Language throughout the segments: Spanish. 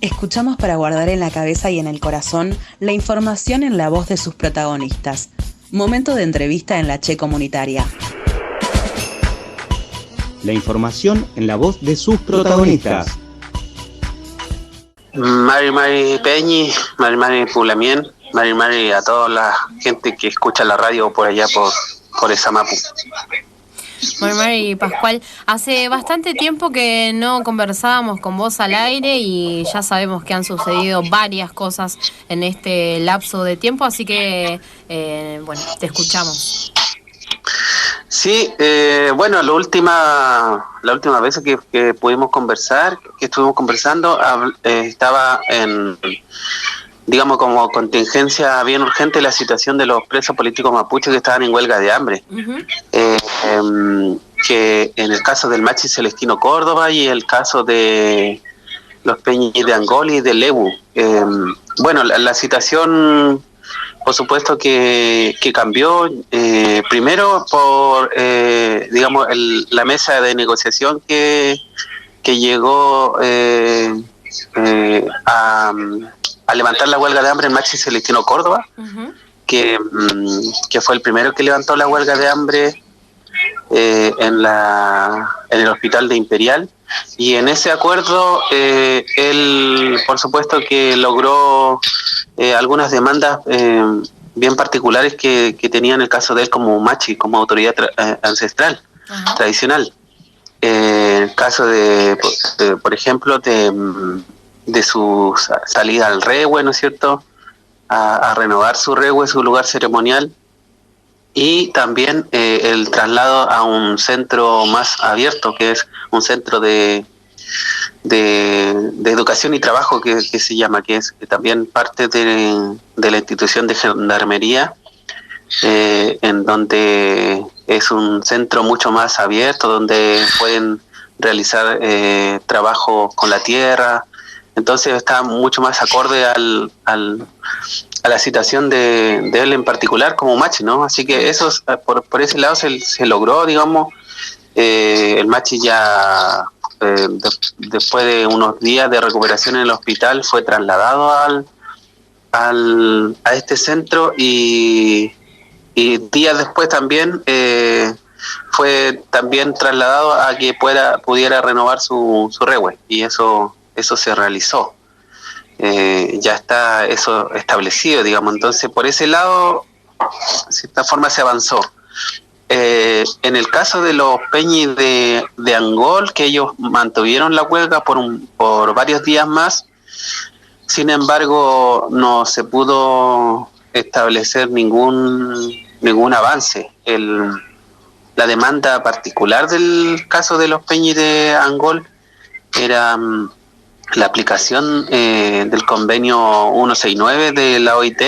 Escuchamos para guardar en la cabeza y en el corazón la información en la voz de sus protagonistas. Momento de entrevista en la Che Comunitaria. La información en la voz de sus protagonistas. Mari Peñi, Mari Pulamien, Mari a toda la gente que escucha la radio por allá por esa Mapu. Mari Pascual, hace bastante tiempo que no conversábamos con vos al aire y ya sabemos que han sucedido varias cosas en este lapso de tiempo, así que, bueno, te escuchamos. Sí, bueno, la última vez que pudimos conversar, que estuvimos conversando, estaba en, digamos, como contingencia bien urgente la situación de los presos políticos mapuches que estaban en huelga de hambre. Uh-huh. Que en el caso del Machi Celestino Córdoba y el caso de los Peñis de Angol y de Lebu. Bueno, la situación, por supuesto que cambió, primero por, digamos, la mesa de negociación que llegó a levantar la huelga de hambre en Machi Celestino Córdoba, uh-huh. que fue el primero que levantó la huelga de hambre en el hospital de Imperial, y en ese acuerdo él, por supuesto, que logró algunas demandas bien particulares que tenía en el caso de él como Machi, como autoridad ancestral, uh-huh. tradicional. El caso de por ejemplo, de su salida al Rehue, ¿no es cierto?, a renovar su Rehue, su lugar ceremonial, y también el traslado a un centro más abierto, que es un centro de educación y trabajo que se llama, que es también parte de la institución de gendarmería, en donde es un centro mucho más abierto, donde pueden realizar trabajo con la tierra. Entonces está mucho más acorde a la situación de él en particular como Machi, ¿no? Así que eso, por ese lado se logró, digamos. El Machi ya, después de unos días de recuperación en el hospital, fue trasladado a este centro, y días después también fue también trasladado a que pudiera renovar su Rehue, y eso se realizó. Ya está eso establecido, digamos. Entonces, por ese lado, de cierta forma se avanzó. En el caso de los Peñis de Angol, que ellos mantuvieron la huelga por varios días más, sin embargo, no se pudo establecer ningún avance. La demanda particular del caso de los Peñis de Angol era la aplicación del convenio 169 de la OIT,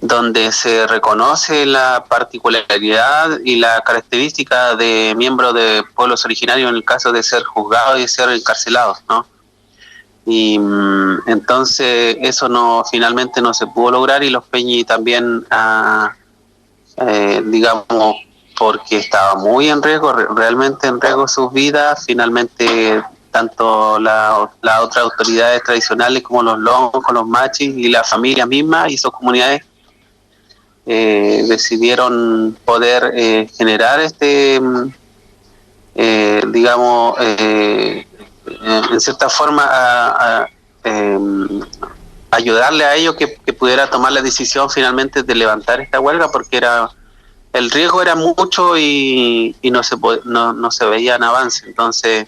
donde se reconoce la particularidad y la característica de miembros de pueblos originarios en el caso de ser juzgados y ser encarcelados, ¿no? Y entonces eso finalmente no se pudo lograr, y los Peñi también, digamos, porque estaba muy en riesgo, realmente en riesgo sus vidas, finalmente tanto las otras autoridades tradicionales como los longos, los machis y la familia misma y sus comunidades decidieron poder generar digamos, en cierta forma ayudarle a ellos que pudiera tomar la decisión finalmente de levantar esta huelga, porque el riesgo era mucho y no se veían avances. Entonces,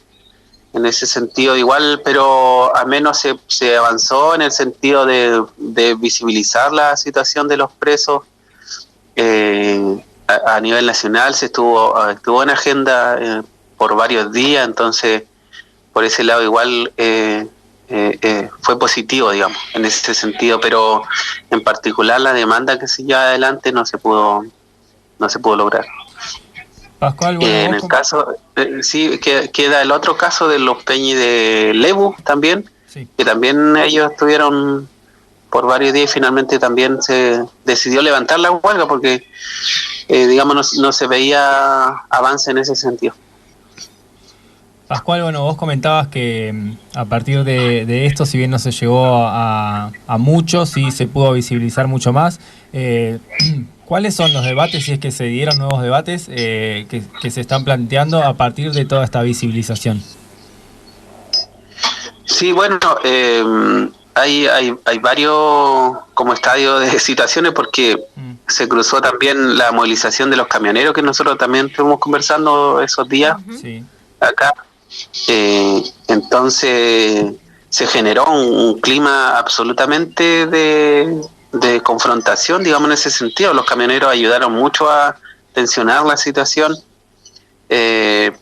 en ese sentido igual, pero al menos se avanzó en el sentido de visibilizar la situación de los presos a nivel nacional. Se estuvo en agenda por varios días, entonces por ese lado igual fue positivo, digamos, en ese sentido, pero en particular la demanda que se lleva adelante no se pudo lograr. Pascual, bueno, en el caso, sí, queda el otro caso de los Peñi de Lebu también, sí, que también ellos estuvieron por varios días y finalmente también se decidió levantar la huelga porque, digamos, no se veía avance en ese sentido. Pascual, bueno, vos comentabas que a partir de esto, si bien no se llegó a mucho, sí se pudo visibilizar mucho más. ¿Cuáles son los debates, si es que se dieron nuevos debates, que se están planteando a partir de toda esta visibilización? Sí, bueno, hay varios como estadios de situaciones porque se cruzó también la movilización de los camioneros que nosotros también estuvimos conversando esos días Sí. acá. Entonces se generó un clima absolutamente de confrontación, digamos, en ese sentido. Los camioneros ayudaron mucho a tensionar la situación. Se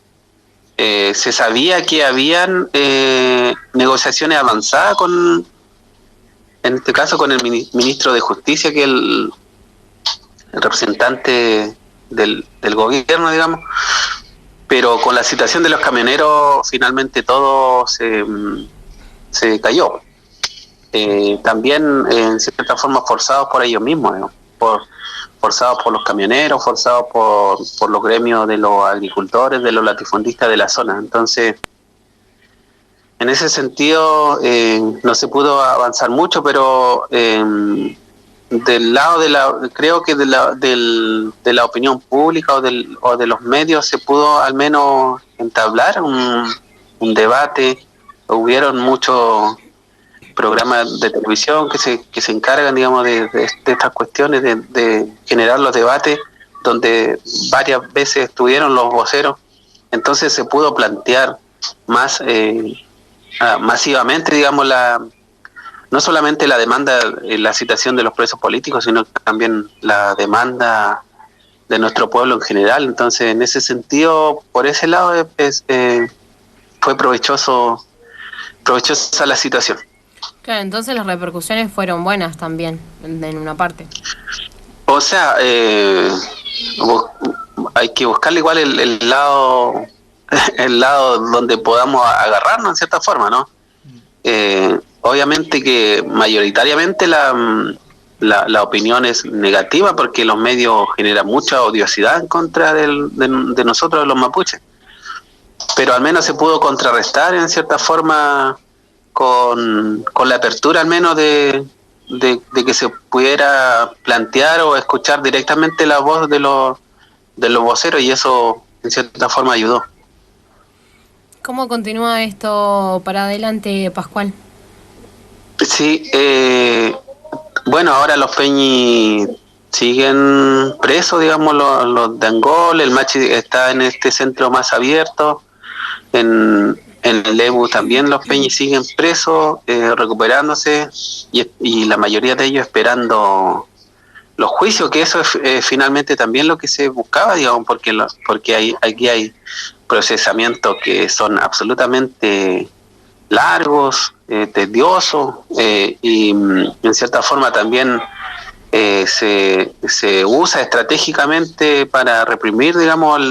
sabía que habían negociaciones avanzadas en este caso con el ministro de Justicia, que es el representante del gobierno, digamos, pero con la situación de los camioneros finalmente todo se cayó. También en cierta forma forzados por ellos mismos, ¿no? Forzados por los camioneros, forzados por los gremios de los agricultores, de los latifundistas de la zona. Entonces, en ese sentido no se pudo avanzar mucho, pero del lado creo que de la opinión pública o de los medios se pudo al menos entablar un debate. Hubieron muchos programas de televisión que se encargan, digamos, de estas cuestiones, de generar los debates, donde varias veces estuvieron los voceros. Entonces se pudo plantear más masivamente, digamos, no solamente la demanda, la situación de los presos políticos, sino también la demanda de nuestro pueblo en general. Entonces, en ese sentido, por ese lado, fue provechosa la situación. Claro, entonces las repercusiones fueron buenas también, en una parte. O sea, hay que buscarle igual el lado donde podamos agarrarnos en cierta forma, ¿no? Obviamente que mayoritariamente la opinión es negativa, porque los medios generan mucha odiosidad en contra de nosotros, los mapuches, pero al menos se pudo contrarrestar en cierta forma con la apertura al menos de que se pudiera plantear o escuchar directamente la voz de los voceros, y eso en cierta forma ayudó. ¿Cómo continúa esto para adelante, Pascual? Sí, bueno, ahora los peñis siguen presos, digamos, los de Angol. El Machi está en este centro más abierto. En el Lebu también los peñis siguen presos, recuperándose, y la mayoría de ellos esperando los juicios, que eso es finalmente también lo que se buscaba, digamos, porque aquí hay procesamientos que son absolutamente largos, tediosos, y en cierta forma también se usa estratégicamente para reprimir, digamos,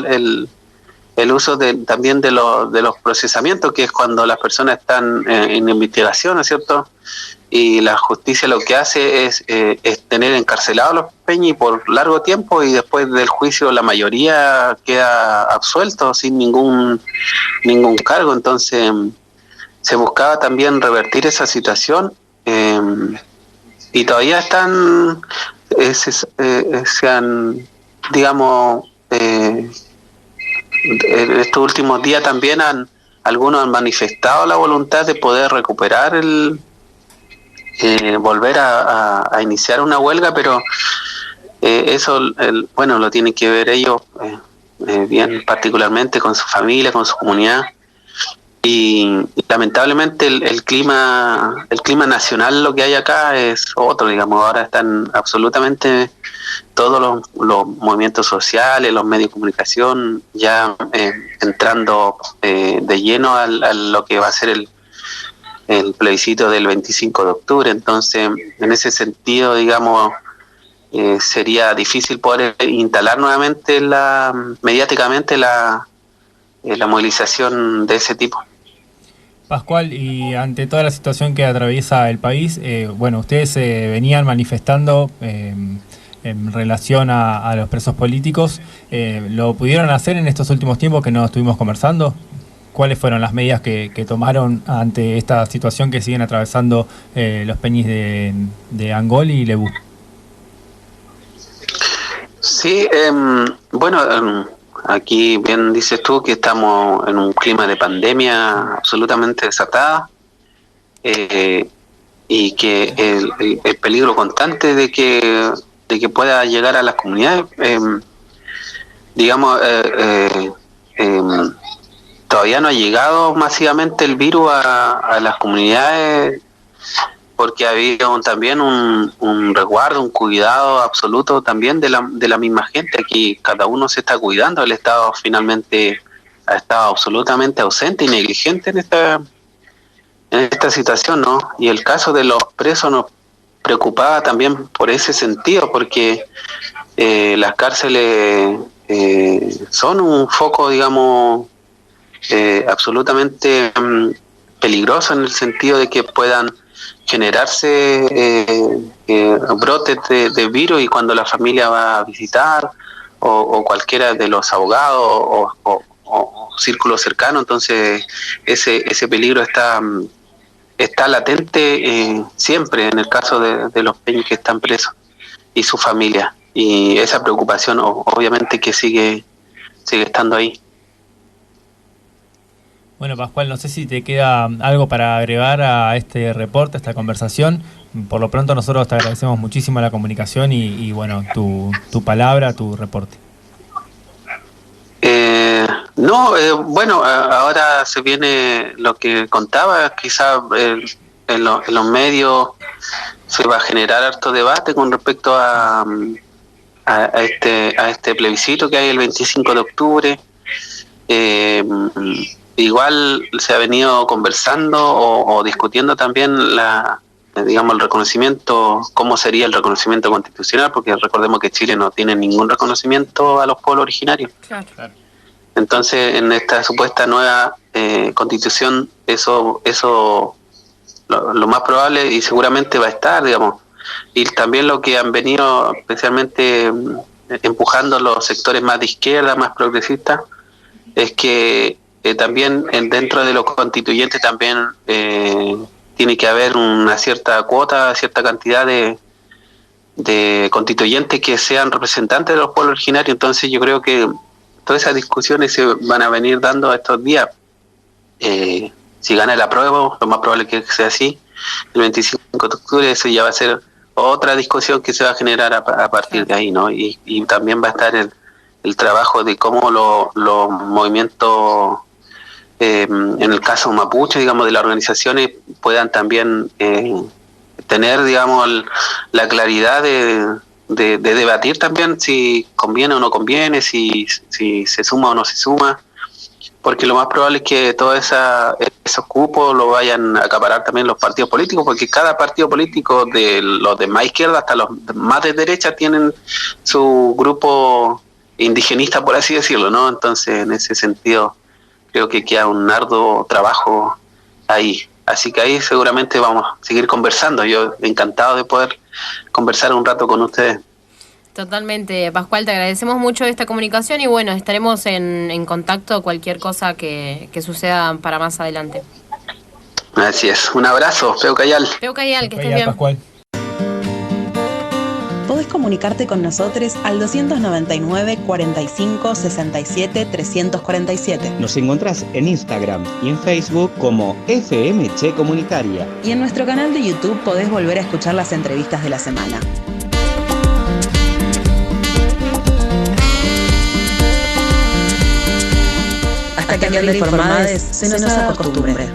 el uso también de los procesamientos, que es cuando las personas están en investigación, ¿no es cierto? Y la justicia lo que hace es tener encarcelados a los peñis por largo tiempo, y después del juicio la mayoría queda absuelto sin ningún cargo. Entonces se buscaba también revertir esa situación, y todavía se han, digamos, estos últimos días también algunos han manifestado la voluntad de poder recuperar volver a iniciar una huelga, pero eso bueno, lo tienen que ver ellos bien particularmente con su familia, con su comunidad, y lamentablemente el clima nacional, lo que hay acá es otro, digamos. Ahora están absolutamente todos los movimientos sociales, los medios de comunicación ya entrando de lleno a lo que va a ser el plebiscito del 25 de octubre. Entonces, en ese sentido, digamos, sería difícil poder instalar nuevamente mediáticamente la movilización de ese tipo. Pascual, y ante toda la situación que atraviesa el país, bueno, ustedes se venían manifestando en relación a los presos políticos. ¿Lo pudieron hacer en estos últimos tiempos que nos estuvimos conversando? ¿cuáles fueron las medidas que tomaron ante esta situación que siguen atravesando los peñis de Angol y Lebu? Sí, bueno, aquí bien dices tú que estamos en un clima de pandemia absolutamente desatada, y que el peligro constante de que pueda llegar a las comunidades, digamos, todavía no ha llegado masivamente el virus a las comunidades, porque ha habido también un resguardo, un cuidado absoluto también de la misma gente. Aquí cada uno se está cuidando. El Estado finalmente ha estado absolutamente ausente y negligente en esta situación, ¿no? Y el caso de los presos nos preocupaba también por ese sentido, porque las cárceles son un foco, digamos, absolutamente peligroso, en el sentido de que puedan generarse brotes de virus, y cuando la familia va a visitar, o cualquiera de los abogados o círculo cercano, entonces ese peligro está latente siempre en el caso de los peñas que están presos y su familia, y esa preocupación obviamente que sigue estando ahí. Bueno, Pascual, no sé si te queda algo para agregar a este reporte, a esta conversación. Por lo pronto nosotros te agradecemos muchísimo la comunicación y bueno, tu palabra, tu reporte. Bueno, ahora se viene lo que contaba, quizás en los medios se va a generar harto debate con respecto a este plebiscito que hay el 25 de octubre. Igual se ha venido conversando o discutiendo también digamos, el reconocimiento, cómo sería el reconocimiento constitucional, porque recordemos que Chile no tiene ningún reconocimiento a los pueblos originarios. Claro. Entonces, en esta supuesta nueva constitución, eso lo más probable y seguramente va a estar, digamos. Y también lo que han venido especialmente empujando los sectores más de izquierda, más progresistas, es que también dentro de los constituyentes también tiene que haber una cierta cuota, cierta cantidad de constituyentes que sean representantes de los pueblos originarios. Entonces yo creo que todas esas discusiones se van a venir dando estos días. Si gana el apruebo, lo más probable es que sea así, el 25 de octubre, eso ya va a ser otra discusión que se va a generar a partir de ahí, ¿no? Y también va a estar el trabajo de cómo los movimientos, en el caso mapuche, digamos, de las organizaciones, puedan también tener, digamos, la claridad de debatir también si conviene o no conviene, si se suma o no se suma, porque lo más probable es que todos esos cupos lo vayan a acaparar también los partidos políticos, porque cada partido político, de los de más izquierda hasta los más de derecha, tienen su grupo indigenista, por así decirlo, ¿no? Entonces, en ese sentido, creo que queda un arduo trabajo ahí. Así que ahí seguramente vamos a seguir conversando. Yo encantado de poder conversar un rato con ustedes. Totalmente, Pascual, te agradecemos mucho esta comunicación y bueno, estaremos en contacto cualquier cosa que suceda para más adelante. Así es. Un abrazo, Peucayal. Peucayal, que estés bien. Pascual. Podés comunicarte con nosotros al 299 45 67 347. Nos encontrás en Instagram y en Facebook como FM Che Comunitaria. Y en nuestro canal de YouTube podés volver a escuchar las entrevistas de la semana. Hasta que cambiar de formades se nos haga costumbre.